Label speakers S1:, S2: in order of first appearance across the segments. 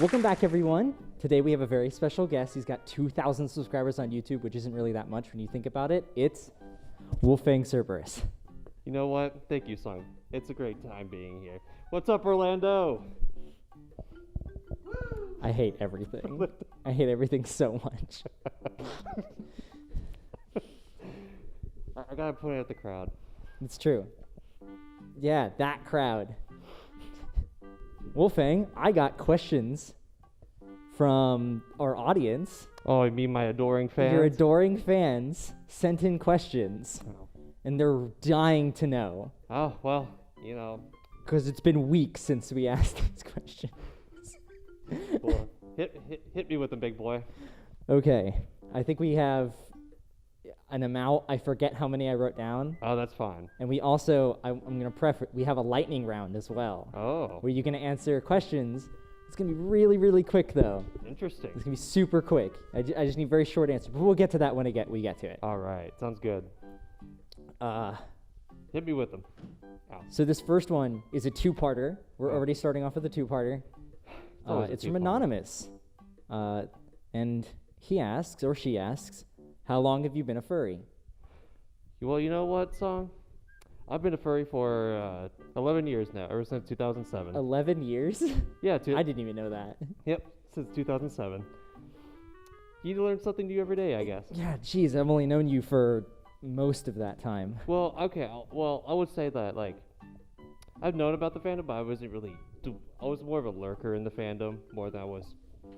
S1: Welcome back, everyone. Today we have a very special guest. He's got 2,000 subscribers on YouTube, which isn't really that much when you think about it. It's Wolfang Cerberus.
S2: You know what? Thank you, Sung. It's a great time being here. What's up, Orlando?
S1: I hate everything. I hate everything so much.
S2: I gotta point out the crowd.
S1: It's true. Yeah, that crowd. Wolfang, I got questions from our audience.
S2: Oh, you mean my adoring fans?
S1: Your adoring fans sent in questions, and they're dying to know.
S2: Oh, well, you know.
S1: Because it's been weeks since we asked these questions.
S2: Well, hit me with them, big boy.
S1: Okay, I think we have an amount. I forget how many I wrote down.
S2: Oh, that's fine.
S1: And we also, I'm going to preface, we have a lightning round as well.
S2: Oh.
S1: Where you're going to answer questions. It's going to be really, really quick, though.
S2: Interesting.
S1: It's going to be super quick. I just need very short answers. But we'll get to that when we get to it.
S2: All right. Sounds good. Hit me with them. Ow.
S1: So this first one is a two-parter. We're already starting off with a two-parter. It's from Anonymous. And he asks, or she asks, how long have you been a furry?
S2: Well, you know what, Song? I've been a furry for 11 years now, ever since 2007.
S1: 11 years?
S2: Yeah,
S1: I didn't even know that.
S2: Yep, since 2007. You learn something new every day, I guess.
S1: Yeah, geez, I've only known you for most of that time.
S2: Well, okay, I would say that, like, I've known about the fandom, but I wasn't really, I was more of a lurker in the fandom, more than I was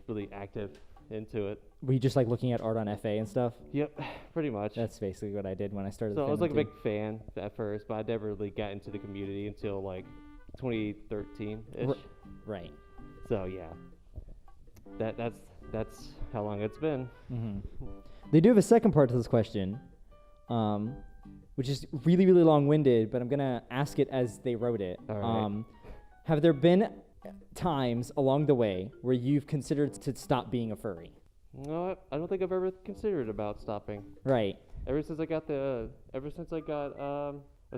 S2: really active into it.
S1: Were you just like looking at art on FA and stuff?
S2: Yep, pretty much.
S1: That's basically what I did when I started.
S2: So I was like
S1: too.
S2: a big fan at first, but I never really got into the community until like 2013-ish.
S1: Right.
S2: So yeah, that's how long it's been.
S1: Mm-hmm. They do have a second part to this question, which is really, really long-winded, but I'm gonna ask it as they wrote it.
S2: All right.
S1: Have there been times along the way where you've considered to stop being a furry?
S2: No, I don't think I've ever considered about stopping.
S1: Right.
S2: Ever since I got a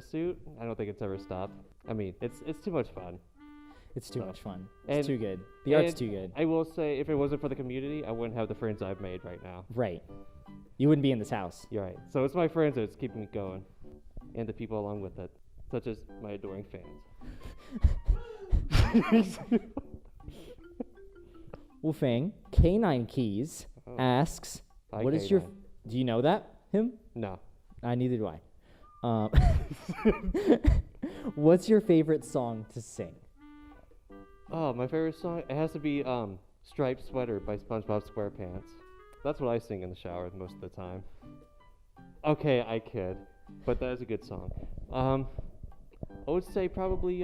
S2: suit, I don't think it's ever stopped. I mean, it's too much fun.
S1: It's too much fun. It's too good. The art's too good.
S2: I will say, if it wasn't for the community, I wouldn't have the friends I've made right now.
S1: Right. You wouldn't be in this house.
S2: You're right. So it's my friends that's keeping me going, and the people along with it, such as my adoring fans.
S1: Wolfang, K9 Keys asks,
S2: Hi,
S1: what is
S2: K9.
S1: your... Do you know that, him?
S2: No.
S1: Neither do I. What's your favorite song to sing?
S2: Oh, my favorite song? It has to be Striped Sweater by SpongeBob SquarePants. That's what I sing in the shower most of the time. Okay, I kid, but that is a good song. I would say probably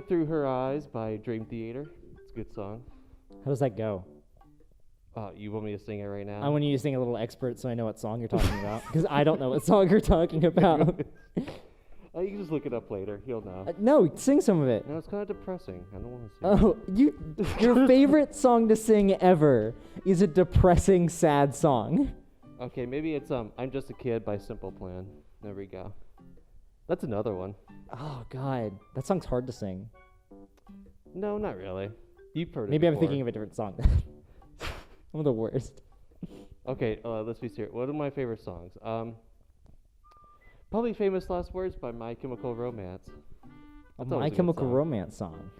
S2: Through Her Eyes by Dream Theater. It's a good song.
S1: How does that go?
S2: You want me to sing it right now?
S1: I want you to sing a little expert so I know what song you're talking about. Because I don't know what song you're talking about.
S2: You can just look it up later. You'll know.
S1: No, sing some of it.
S2: No, it's kind of depressing. I don't want to sing
S1: Your favorite song to sing ever is a depressing, sad song.
S2: Okay, maybe it's I'm Just a Kid by Simple Plan. There we go. That's another one.
S1: Oh, God. That song's hard to sing.
S2: No, not really. You've heard it
S1: Maybe I'm
S2: before.
S1: thinking of a different song. I'm the worst.
S2: Okay, let's be serious. What are my favorite songs? Probably Famous Last Words by My Chemical Romance.
S1: A
S2: That's always
S1: My
S2: a good
S1: Chemical
S2: song.
S1: Romance song.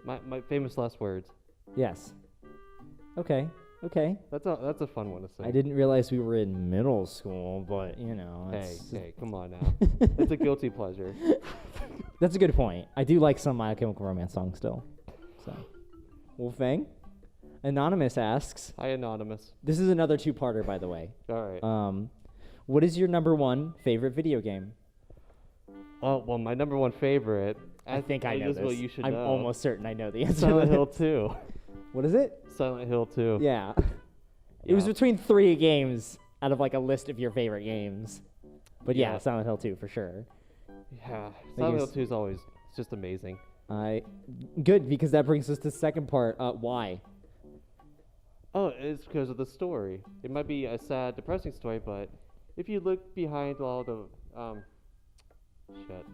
S2: My Famous Last Words.
S1: Yes. Okay.
S2: That's a fun one to sing.
S1: I didn't realize we were in middle school, but, you know.
S2: Hey, come on now. It's a guilty pleasure.
S1: That's a good point. I do like some My Chemical Romance songs still. So, Wolfang? Anonymous asks.
S2: Hi, Anonymous.
S1: This is another two-parter, by the way.
S2: All right.
S1: What is your number one favorite video game?
S2: Oh, well, my number one favorite.
S1: I think I know
S2: this.
S1: this.
S2: Well, you should
S1: I'm
S2: know.
S1: almost certain I know the answer.
S2: Silent
S1: to
S2: Hill
S1: this.
S2: 2.
S1: What is it?
S2: Silent Hill 2.
S1: Yeah. It was between 3 games out of like a list of your favorite games. But yeah, Silent Hill 2 for sure.
S2: Yeah. Silent Hill 2 is always just amazing.
S1: Good, because that brings us to the second part. Why?
S2: Oh, it's because of the story. It might be a sad, depressing story, but if you look behind all the shit.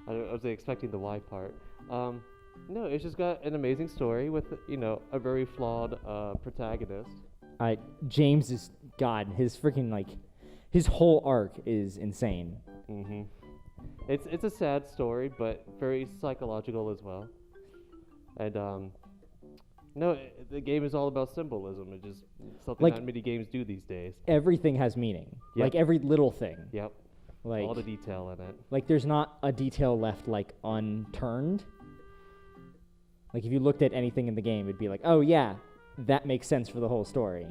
S2: I was expecting the why part. No, it's just got an amazing story with, a very flawed protagonist.
S1: James is God. His freaking his whole arc is insane.
S2: Mm-hmm. It's a sad story, but very psychological as well. And no, the game is all about symbolism. It's just something not many games do these days.
S1: Everything has meaning.
S2: Yep.
S1: Like every little thing.
S2: Yep. All the detail in it. Like
S1: there's not a detail left unturned. Like if you looked at anything in the game, it'd be like, oh yeah, that makes sense for the whole story.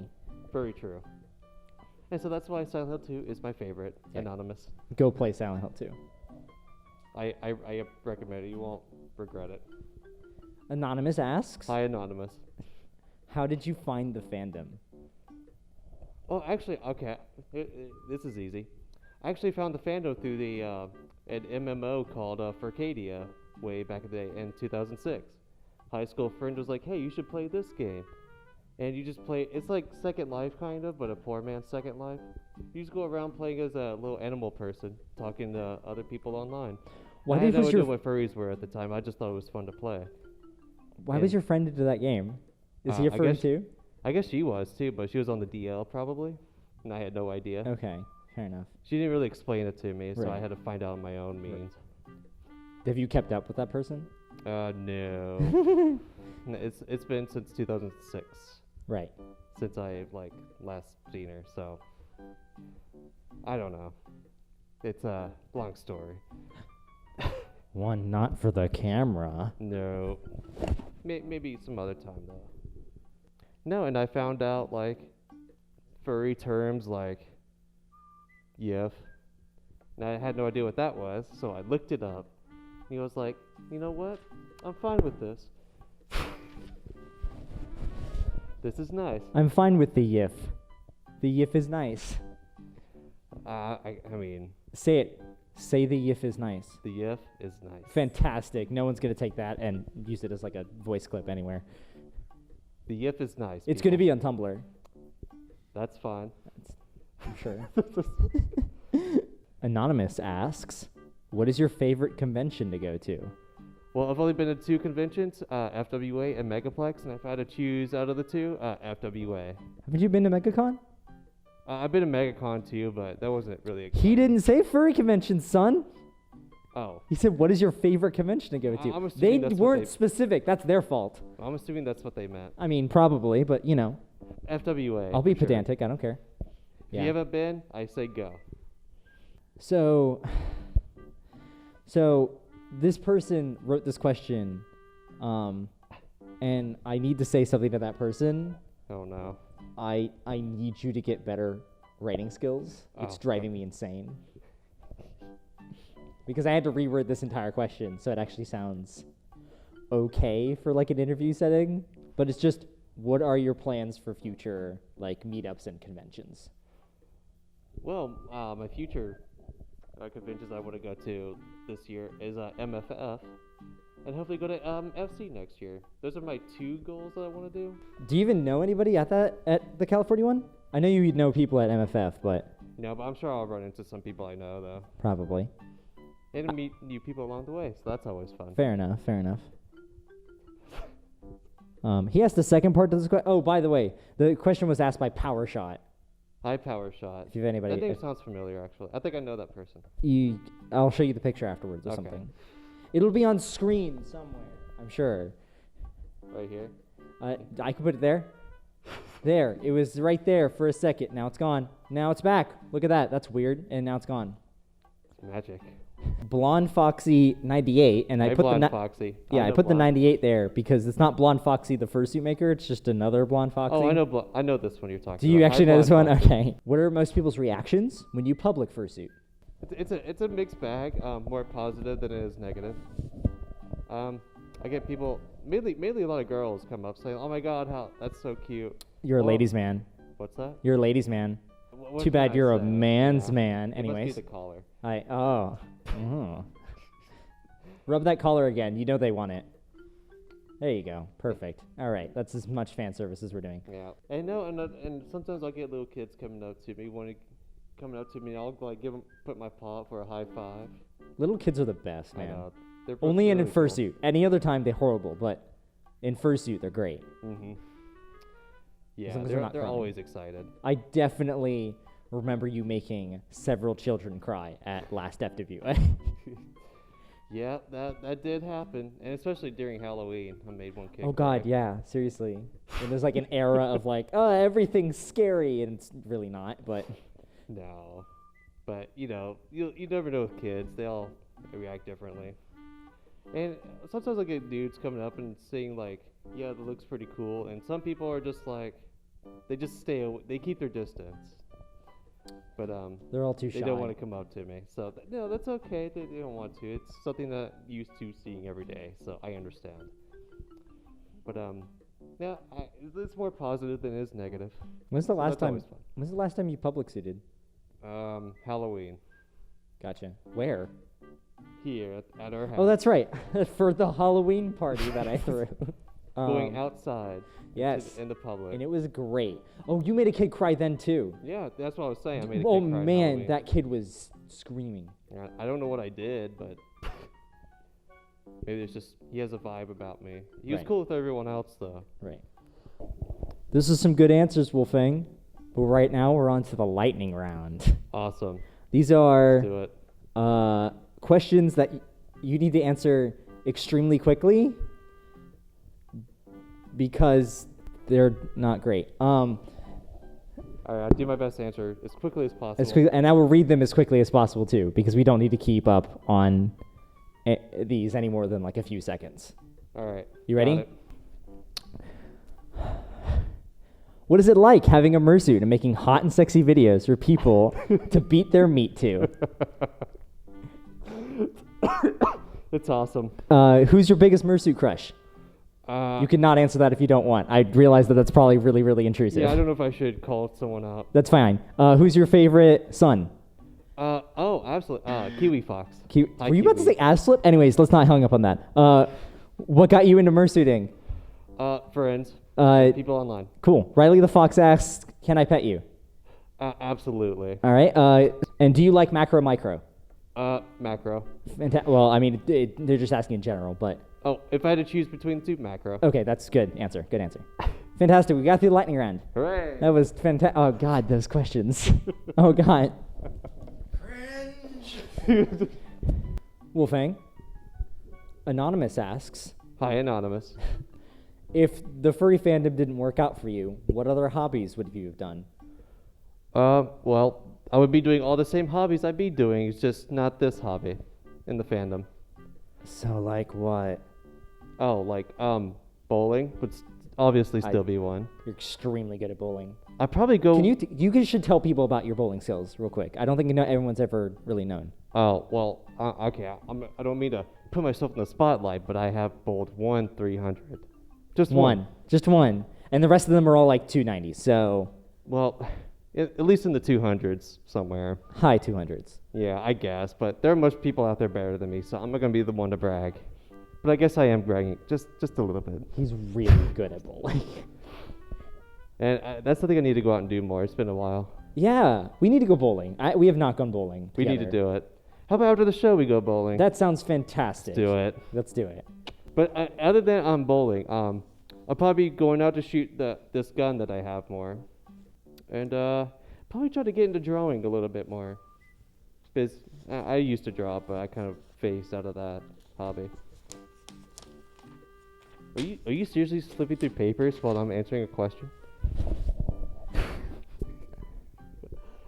S2: Very true. And so that's why Silent Hill 2 is my favorite. Yeah. Anonymous.
S1: Go play Silent Hill 2.
S2: I recommend it. You won't regret it.
S1: Anonymous asks.
S2: Hi, Anonymous.
S1: How did you find the fandom?
S2: Oh, actually, okay. This is easy. I actually found the fandom through an MMO called Furcadia way back in the day in 2006. High school friend was like, hey, you should play this game. And you just play, it's like Second Life kind of, but a poor man's Second Life. You just go around playing as a little animal person, talking to other people online. I had no idea what furries were at the time. I just thought it was fun to play.
S1: Why was your friend into that game? Is he a furry too?
S2: I guess she was too, but she was on the DL probably, and I had no idea.
S1: Okay, fair enough.
S2: She didn't really explain it to me, so I had to find out on my own means.
S1: Have you kept up with that person?
S2: No. It's been since 2006.
S1: Right.
S2: Since I last seen her, so I don't know. It's a long story.
S1: One not for the camera.
S2: No. Maybe some other time though. No, and I found out furry terms like yiff. And I had no idea what that was, so I looked it up. He was like, you know what? I'm fine with this. This is nice.
S1: I'm fine with the yiff. The yiff is nice.
S2: I mean...
S1: Say it. Say the yiff is nice.
S2: The yiff is nice.
S1: Fantastic. No one's going to take that and use it as a voice clip anywhere.
S2: The yiff is nice.
S1: It's going to be on Tumblr.
S2: That's fine.
S1: I'm sure. Anonymous asks, what is your favorite convention to go to?
S2: Well, I've only been to 2 conventions, FWA and Megaplex, and if I had to choose out of the 2, FWA.
S1: Haven't you been to MegaCon?
S2: I've been to MegaCon too, but that wasn't really exciting.
S1: He didn't say furry convention, son.
S2: Oh.
S1: He said, what is your favorite convention to go to? They weren't specific. That's their fault.
S2: I'm assuming that's what they meant.
S1: I mean, probably, but
S2: FWA.
S1: I'll be pedantic. I don't care.
S2: If you haven't been, I say go.
S1: So this person wrote this question, and I need to say something to that person.
S2: Oh no.
S1: I need you to get better writing skills. It's driving me insane. Because I had to reword this entire question so it actually sounds okay for an interview setting. But it's just, what are your plans for future meetups and conventions?
S2: Well, my future conventions I want to go to this year is MFF, and hopefully go to FC next year. Those are my 2 goals that I want to do.
S1: Do you even know anybody at the California one? I know you know people at MFF, but...
S2: No, but I'm sure I'll run into some people I know, though.
S1: Probably.
S2: And meet new people along the way, so that's always fun.
S1: Fair enough. He asked the second part to this question. Oh, by the way, the question was asked by Power Shot.
S2: Hi, Power Shot.
S1: If you have anybody...
S2: That name sounds familiar, actually. I think I know that person.
S1: I'll show you the picture afterwards or something. It'll be on screen somewhere, I'm sure.
S2: Right here?
S1: I can put it there. There. It was right there for a second. Now it's gone. Now it's back. Look at that. That's weird. And now it's gone.
S2: It's magic.
S1: Blonde Foxy 98, and I put
S2: Blonde Foxy.
S1: Yeah, I put the 98 there because it's not Blonde Foxy the fursuit maker. It's just another Blonde Foxy.
S2: Oh, I know this one you're talking about.
S1: Do you actually know this one? Okay. What are most people's reactions when you public fursuit?
S2: It's a mixed bag. More positive than it is negative. I get people, mainly a lot of girls come up saying, "Oh my God, that's so cute."
S1: You're a ladies' man.
S2: What's that?
S1: You're a ladies' man.
S2: What
S1: Too bad you're a
S2: say?
S1: man's man. Anyways.
S2: It must be the collar.
S1: Rub that collar again. You know they want it. There you go. Perfect. All right. That's as much fan service as we're doing.
S2: Yeah. And sometimes I'll get little kids coming up to me, I'll put my paw up for a high five.
S1: Little kids are the best, man.
S2: I know. They're both
S1: Only in
S2: really cool.
S1: Fursuit. Any other time they're horrible, but in Fursuit they're great.
S2: Mm-hmm.
S1: As
S2: Yeah,
S1: long as they're not
S2: they're
S1: crying.
S2: always excited.
S1: I definitely remember you making several children cry at last FW.
S2: Yeah, that did happen, and especially during Halloween, I made one kid.
S1: Oh God,
S2: cry.
S1: yeah, seriously. And there's like an era of like, oh, everything's scary, and it's really not. But
S2: No, but you never know with kids; they all react differently. And sometimes I get dudes coming up and saying like, "Yeah, that looks pretty cool," and some people are just like, they just they keep their distance. But
S1: they're all too shy.
S2: they don't want to come up to me. So no, that's okay. They don't want to. It's something that I'm used to seeing every day, so I understand. But yeah, it's more positive than it is negative.
S1: When's the
S2: So
S1: last
S2: that's
S1: time?
S2: always fun.
S1: When's the last time you public suited?
S2: Halloween
S1: Gotcha. Where?
S2: here at our house.
S1: Oh, that's right. For the Halloween party that I threw.
S2: Going outside.
S1: Yes.
S2: In the public.
S1: And it was great. Oh, you made a kid cry then too.
S2: Yeah, that's what I was saying. I made a
S1: Oh
S2: kid cry on
S1: man,
S2: Halloween.
S1: that kid was screaming.
S2: Yeah, I don't know what I did, but maybe it's just he has a vibe about me. He was
S1: Right.
S2: cool with everyone else though.
S1: Right. This is some good answers, Wolfang. But right now we're on to the lightning round.
S2: Awesome.
S1: These are
S2: Let's do it.
S1: questions that you need to answer extremely quickly because they're not great.
S2: All right, I'll do my best to answer as quickly as possible.
S1: And I will read them as quickly as possible too, because we don't need to keep up on these any more than like a few seconds.
S2: All right.
S1: You
S2: got
S1: ready?
S2: it.
S1: What is it like having a mersuit and making hot and sexy videos for people to beat their meat to?
S2: It's awesome.
S1: Who's your biggest mersuit crush? You cannot answer that if you don't want. I realize that that's probably really, really intrusive.
S2: Yeah, I don't know if I should call someone out.
S1: That's fine. Who's your favorite son?
S2: Oh, absolutely. Kiwi Fox. Hi,
S1: Were you about to
S2: Kiwi.
S1: say ass flip? Anyways, let's not hang up on that. What got you into mersuiting?
S2: Friends. People online.
S1: Cool. Riley the Fox asks, can I pet you?
S2: Absolutely.
S1: All right. And do you like macro micro?
S2: Macro.
S1: Well, I mean, they're just asking in general, but
S2: Oh, if I had to choose between the two, macro.
S1: okay, that's good answer. Good answer. Fantastic. We got through the lightning round.
S2: Hooray!
S1: That was fantastic. Oh God, those questions. Oh God. Wolfang. Anonymous asks,
S2: Hi, Anonymous.
S1: if the furry fandom didn't work out for you, what other hobbies would you have done?
S2: Well, I would be doing all the same hobbies I'd be doing. It's just not this hobby in the fandom.
S1: So like what?
S2: Oh, like, bowling would obviously still be one.
S1: You're extremely good at bowling.
S2: I'd probably go.
S1: Can you should tell people about your bowling skills real quick. I don't think everyone's ever really known.
S2: Oh, well, okay. I don't mean to put myself in the spotlight, but I have bowled 300. Just one.
S1: Just one. And the rest of them are all like 290s. So
S2: Well, at least in the 200s somewhere.
S1: high 200s.
S2: Yeah, I guess. But there are most people out there better than me, so I'm not going to be the one to brag. But I guess I am bragging just a little bit.
S1: He's really good at bowling.
S2: And that's something I need to go out and do more. It's been a while.
S1: Yeah, we need to go bowling. We have not gone bowling.
S2: We need to
S1: together.
S2: do it. How about after the show we go bowling?
S1: That sounds fantastic.
S2: Let's do it.
S1: Let's do it.
S2: But other than bowling, I'll probably be going out to shoot this gun that I have more. And probably try to get into drawing a little bit more. Because I used to draw, but I kind of phased out of that hobby. Are you seriously flipping through papers while I'm answering a question?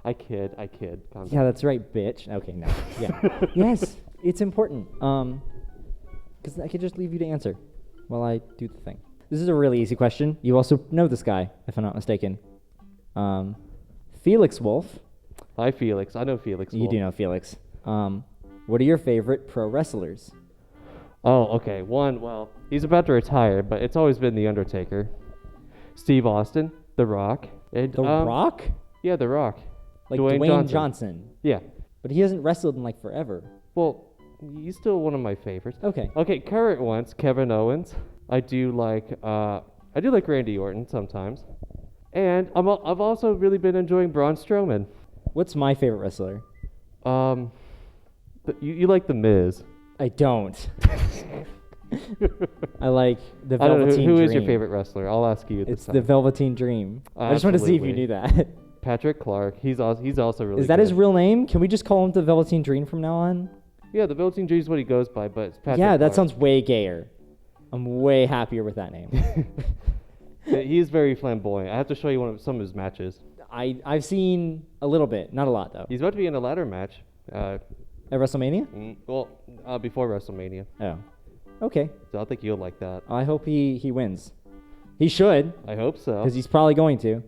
S2: I kid. Calm
S1: Yeah, that's right, bitch. Okay, no. Yeah. Yes, it's important. Because I could just leave you to answer while I do the thing. This is a really easy question. You also know this guy, if I'm not mistaken. Felix Wolf.
S2: Hi, Felix. I know Felix.
S1: You
S2: Wolf.
S1: do know Felix. What are your favorite pro wrestlers?
S2: Oh, okay. One, well, he's about to retire, but it's always been The Undertaker. Steve Austin, The Rock. And,
S1: The Rock?
S2: Yeah, The Rock.
S1: Like
S2: Dwayne
S1: Johnson.
S2: Yeah.
S1: But he hasn't wrestled in like forever.
S2: Well, he's still one of my favorites.
S1: Okay.
S2: Okay, current ones, Kevin Owens. I do like Randy Orton sometimes. And I've also really been enjoying Braun Strowman.
S1: What's my favorite wrestler?
S2: You like The Miz.
S1: I don't. I like the
S2: I don't know,
S1: Velveteen
S2: who
S1: Dream.
S2: is your favorite wrestler? I'll ask you.
S1: It's
S2: this
S1: the
S2: time.
S1: Velveteen Dream. I just want to see if you
S2: Absolutely.
S1: knew that.
S2: Patrick Clark. He's also really.
S1: Is that
S2: good.
S1: his real name? Can we just call him the Velveteen Dream from now on?
S2: Yeah, the Velveteen Dream is what he goes by, but it's Patrick.
S1: Yeah, that
S2: Clark.
S1: sounds way gayer. I'm way happier with that name.
S2: Yeah, he's very flamboyant. I have to show you some of his matches.
S1: I've seen a little bit, not a lot though.
S2: He's about to be in a ladder match.
S1: At WrestleMania?
S2: Before WrestleMania.
S1: Oh. Okay.
S2: So I think you'll like that.
S1: I hope he wins. He should,
S2: I hope so.
S1: because he's probably going to.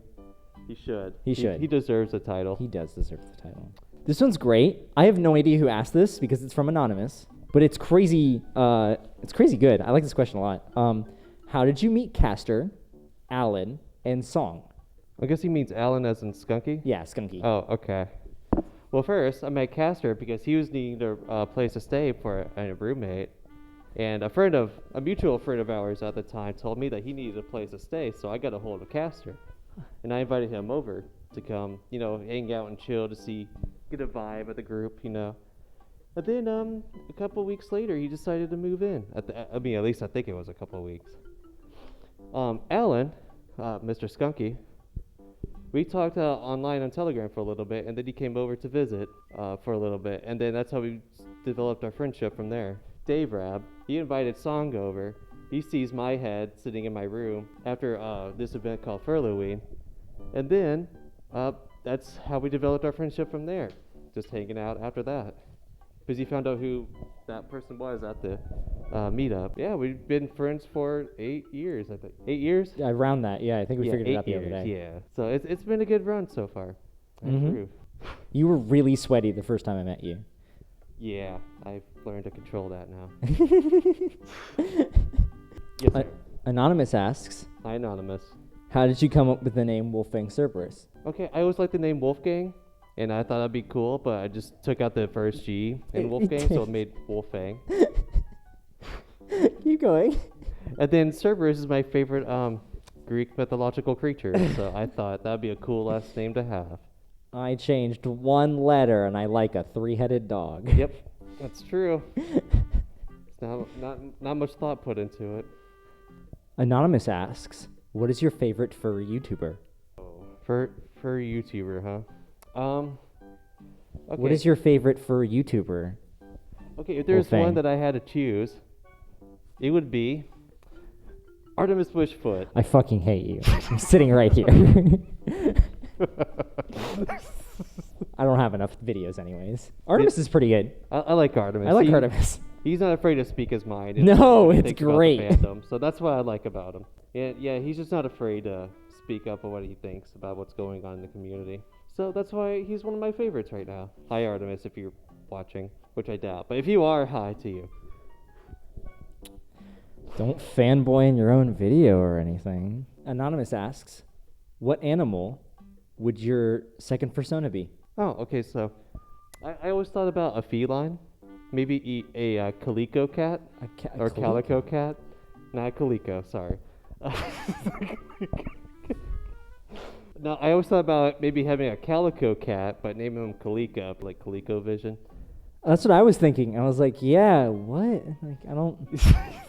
S2: He should.
S1: He should.
S2: He deserves a title.
S1: He does deserve the title. This one's great. I have no idea who asked this because it's from Anonymous, but it's crazy. It's crazy good. I like this question a lot. How did you meet Castor, Alan, and Song?
S2: I guess he means Alan as in Skunky?
S1: Yeah, Skunky.
S2: Oh, okay. Well, first, I met Castor because he was needing a place to stay for a roommate. And a mutual friend of ours at the time told me that he needed a place to stay, so I got a hold of Castor. And I invited him over to come, hang out and chill to get a vibe of the group, But then a couple of weeks later, he decided to move in. At least I think it was a couple of weeks. Alan, Mr. Skunky, we talked online on Telegram for a little bit, and then he came over to visit for a little bit, and then that's how we developed our friendship from there. Dave Rab, he invited Song over. He sees my head sitting in my room after this event called Fursuit, and then that's how we developed our friendship from there, just hanging out after that. Because he found out who that person was at the meetup. Yeah, we've been friends for 8 years, I think. 8 years?
S1: Yeah, around that. Yeah, I think we figured it out the other day.
S2: Yeah. So it's been a good run so far.
S1: Mhm. You were really sweaty the first time I met you.
S2: Yeah, I've learned to control that now. Yes, sir.
S1: Anonymous asks,
S2: Hi, Anonymous.
S1: how did you come up with the name Wolfang Cerberus?
S2: Okay, I always liked the name Wolfgang, and I thought that'd be cool, but I just took out the first G in Wolfgang, so it made Wolfang.
S1: Keep going.
S2: And then Cerberus is my favorite Greek mythological creature, so I thought that'd be a cool last name to have.
S1: I changed one letter and I like a 3-headed dog.
S2: Yep, that's true. It's not much thought put into it.
S1: Anonymous asks, what is your favorite furry YouTuber?
S2: For YouTuber, huh? Okay.
S1: What is your favorite furry YouTuber?
S2: Okay, if there's
S1: Wolfang?
S2: one that I had to choose, it would be Artemis Bushfoot.
S1: I fucking hate you. I'm sitting right here. I don't have enough videos anyways. Artemis is pretty good.
S2: I like Artemis.
S1: I like Artemis.
S2: He's not afraid to speak his mind.
S1: No,
S2: and
S1: it's
S2: think about
S1: great.
S2: the fandom, so that's what I like about him. Yeah, he's just not afraid to speak up on what he thinks about what's going on in the community. So that's why he's one of my favorites right now. Hi, Artemis, if you're watching, which I doubt. But if you are, hi to you.
S1: Don't fanboy in your own video or anything. Anonymous asks, what animal would your second persona be?
S2: Oh, okay, so I always thought about a feline. Maybe a calico cat. Or calico cat. Not calico, sorry. No, I always thought about maybe having a calico cat, but naming him Calico, like ColecoVision.
S1: That's what I was thinking. I was like, yeah, what? Like, I don't...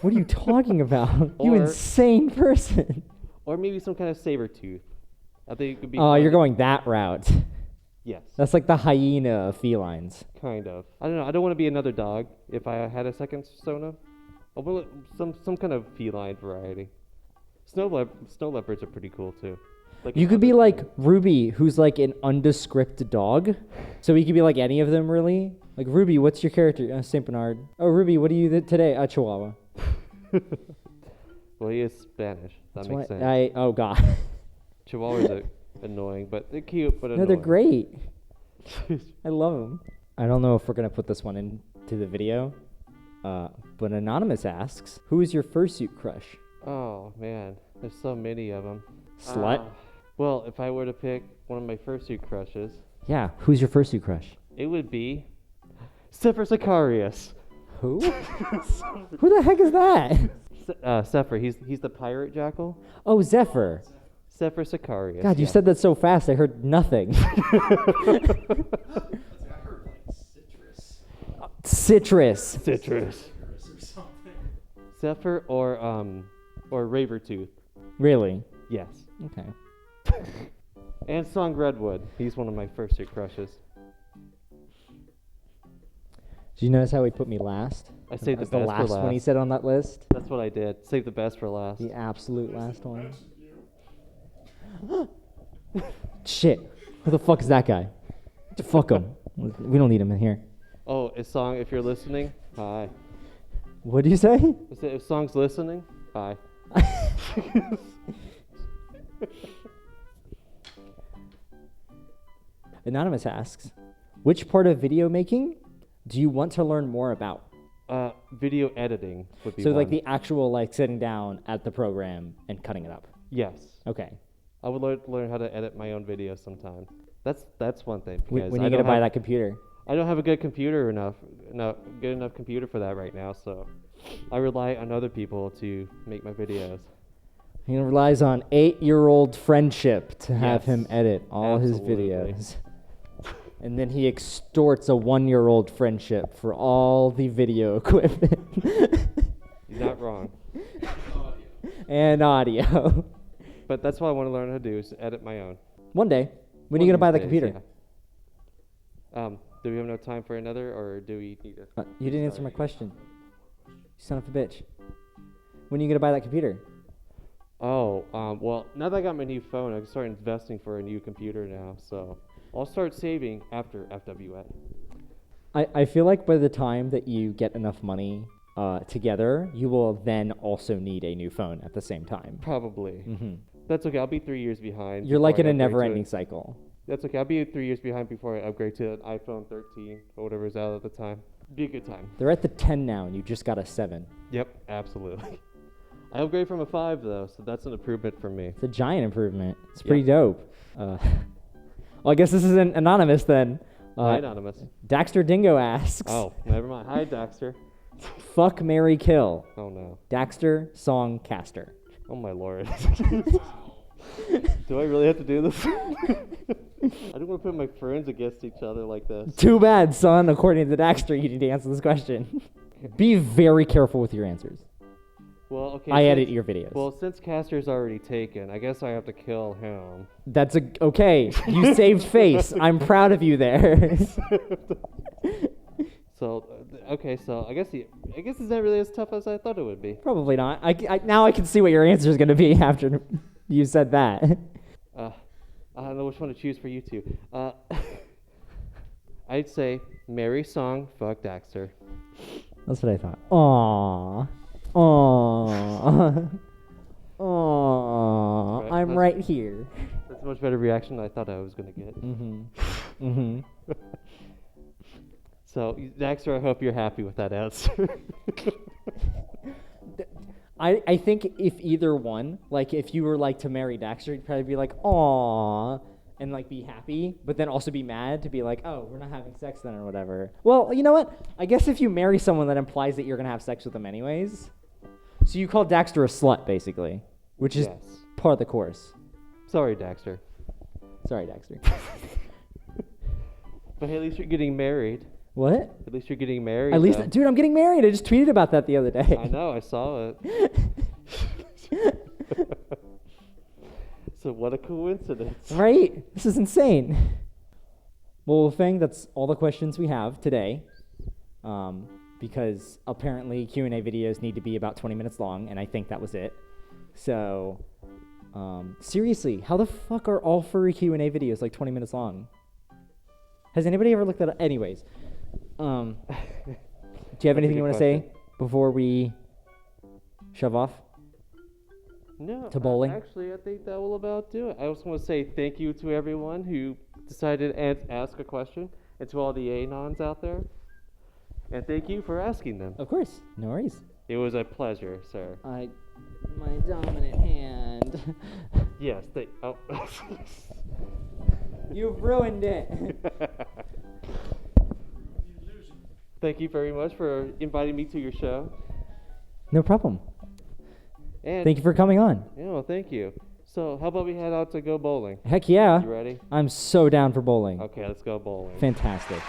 S1: What are you talking about? You
S2: Or-
S1: insane person.
S2: Or maybe some kind of saber tooth. I think it could be.
S1: Oh, you're going that route.
S2: Yes,
S1: That's like the hyena of felines.
S2: kind of. I don't know. I don't want to be another dog if I had a second persona. I want some kind of feline variety. Snow leopards are pretty cool too. Like
S1: You could be like Ruby, who's like an undescript dog. So he could be like any of them, really. Like, Ruby, what's your character? St. Bernard. Oh, Ruby, what are you today? Chihuahua.
S2: Well, he is Spanish. That
S1: That's
S2: makes
S1: why
S2: sense.
S1: Oh, God.
S2: Chihuahuas are annoying, but they're cute, but annoying.
S1: No, they're great. I love them. I don't know if we're going to put this one into the video, but Anonymous asks, who is your fursuit crush?
S2: Oh, man. There's so many of them.
S1: Slut?
S2: Well, if I were to pick one of my fursuit crushes,
S1: Yeah, who's your fursuit crush?
S2: it would be Sepher Sicarius.
S1: Who? Who the heck is that?
S2: Sepher, he's the pirate jackal.
S1: Oh, Zephyr.
S2: Sepher Sicarius.
S1: God, you
S2: yeah.
S1: said that so fast, I heard nothing. Citrus.
S2: Citrus. Zephyr or Ravertooth.
S1: Really?
S2: Yes.
S1: Okay.
S2: And Song Redwood. He's one of my Fursuit crushes.
S1: Did you notice how he put me last?
S2: I saved the
S1: That's the
S2: best
S1: last
S2: for last.
S1: one he said on that list.
S2: That's what I did. Save the best for last.
S1: The absolute last one. Shit. Who the fuck is that guy? Fuck him. We don't need him in here.
S2: Oh, is Song, if you're listening, hi.
S1: What do you say?
S2: I said, if Song's listening, hi.
S1: Anonymous asks, which part of video making do you want to learn more about?
S2: Video editing would be
S1: So
S2: one.
S1: like the actual like sitting down at the program and cutting it up.
S2: Yes.
S1: Okay.
S2: I would learn how to edit my own videos sometime. That's one thing.
S1: When
S2: because
S1: are you gonna buy that computer?
S2: I don't have a good computer good enough computer for that right now, so I rely on other people to make my videos.
S1: He relies on 8-year-old friendship to have
S2: Yes.
S1: him edit all
S2: Absolutely.
S1: his videos. And then he extorts a 1-year-old friendship for all the video equipment.
S2: You're not wrong.
S1: And audio.
S2: But that's what I want to learn how to do is edit my own.
S1: One day. When are
S2: One
S1: you going to
S2: of
S1: buy the
S2: these
S1: computer?
S2: days, yeah. Do we have enough time for another, or do we need to?
S1: You didn't answer my question. You son of a bitch. When are you going to buy that computer?
S2: Oh, well, now that I got my new phone, I can start investing for a new computer now, so I'll start saving after FWA.
S1: I feel like by the time that you get enough money together, you will then also need a new phone at the same time.
S2: Probably.
S1: Mm-hmm.
S2: That's okay. I'll be 3 years behind.
S1: You're like
S2: before
S1: in
S2: I
S1: a
S2: upgrade to
S1: never-ending
S2: it.
S1: cycle.
S2: That's okay. I'll be 3 years behind before I upgrade to an iPhone 13 or whatever's out at the time. Be a good time.
S1: They're at the 10 now, and you just got a 7.
S2: Yep, absolutely. I upgraded from a 5 though, so that's an improvement for me.
S1: It's a giant improvement. It's pretty dope. Well, I guess this isn't anonymous then.
S2: Hi, Anonymous.
S1: Daxter Dingo asks,
S2: Oh, never mind. Hi, Daxter.
S1: fuck, marry, kill.
S2: Oh no.
S1: Daxter, song, caster.
S2: Oh my lord. Do I really have to do this? I don't want to put my friends against each other like this.
S1: Too bad, son. According to Daxter, you need to answer this question. Be very careful with your answers.
S2: Well, okay.
S1: I edit your videos.
S2: Well, since Caster's already taken, I guess I have to kill him.
S1: That's okay. You saved face. I'm proud of you there.
S2: So, okay, so I guess it's not really as tough as I thought it would be.
S1: Probably not. Now I can see what your answer is going to be after you said that.
S2: I don't know which one to choose for you two. I'd say marry Song, fuck Daxter.
S1: That's what I thought. Aww. Aww. Aww.
S2: Right,
S1: I'm
S2: that's-
S1: right here.
S2: That's a much better reaction than I thought I was going to get.
S1: Mm-hmm. Mm-hmm.
S2: So, Daxter, I hope you're happy with that answer.
S1: I think if either one, like if you were like to marry Daxter, you'd probably be like, aww, and like be happy, but then also be mad to be like, oh, we're not having sex then or whatever. Well, you know what? I guess if you marry someone, that implies that you're going to have sex with them anyways. So you call Daxter a slut, basically, which is
S2: Yes.
S1: part of the course.
S2: Sorry, Daxter.
S1: Sorry, Daxter.
S2: But hey, at least you're getting married.
S1: What?
S2: At least you're getting married.
S1: At least,
S2: though.
S1: dude, I'm getting married. I just tweeted about that the other day.
S2: I know, I saw it. So what a coincidence.
S1: Right? This is insane. Well, Wolfang, that's all the questions we have today. Because apparently Q&A videos need to be about 20 minutes long, and I think that was it. So, seriously, how the fuck are all furry Q&A videos like 20 minutes long? Has anybody ever looked at it? Anyways, do you have anything you want to say before we shove off?
S2: No.
S1: To bowling?
S2: Actually, I think that will about do it. I also want to say thank you to everyone who decided to ask a question, and to all the Anons out there. And thank you for asking them.
S1: Of course. No worries.
S2: It was a pleasure, sir.
S1: My dominant hand.
S2: Yes, oh.
S1: You've ruined it.
S2: Thank you very much for inviting me to your show.
S1: No problem.
S2: And
S1: Thank you for coming on.
S2: Yeah, well, thank you. So, how about we head out to go bowling?
S1: Heck yeah.
S2: You ready?
S1: I'm so down for bowling.
S2: Okay, let's go bowling.
S1: Fantastic.